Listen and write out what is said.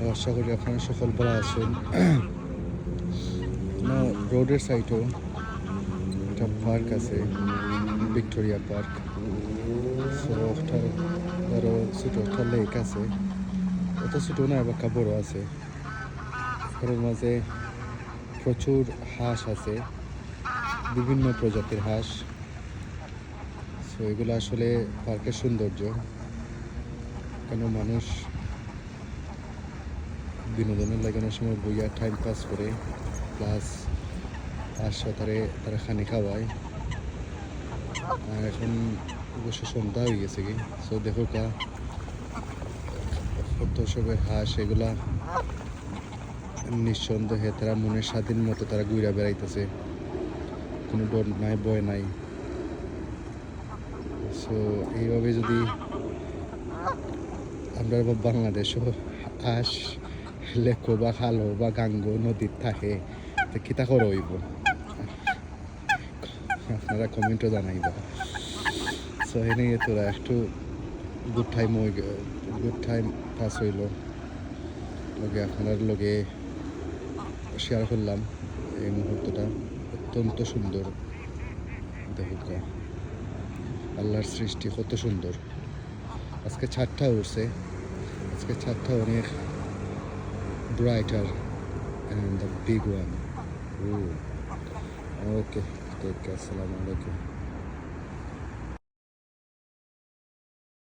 আশা করি আপনারা সকল ভালো আছেন। রোডের সাইডেও একটা পার্ক আছে, ভিক্টোরিয়া পার্ক। সো একটা ধরো ছোটো একটা লেক আছে, অত ছোটো না আবার বড় আছে। ওর মাঝে প্রচুর হাঁস আছে, বিভিন্ন প্রজাতির হাঁস। সো এগুলো আসলে পার্কের সৌন্দর্য, কেন মানুষ বিনোদনের লাগানোর সময় বইয়া টাইম পাস করে, প্লাস হাঁস তারা খানি খাওয়ায়। আর এখন অবশ্য সন্ধ্যা হয়ে গেছে কি, সো দেখো কত সবের হাঁস। এগুলা নিঃসন্দেহে তারা মনের স্বাধীন মতো তারা ঘুরা বেড়াইতেছে, কোনো ডর নাই, ভয় নাই। সো এইভাবে যদি আমরা বাংলাদেশও হাঁস লেখো বা খালো বা গাঙ্গো নদীর থাকে, তো কিতা করে হইব, আপনারা কমেন্টও জানাইবা। সো এনে তোরা একটু গুড টাইম পাস হইল লগে, আপনার লগে শেয়ার করলাম এই মুহূর্তটা। অত্যন্ত সুন্দর, দেখো আল্লাহর সৃষ্টি কত সুন্দর। আজকে ছাদটা উঠছে, আজকে ছাদটা অনেক brighter and the big one. Ooh. Okay, take care. Assalamu alaikum.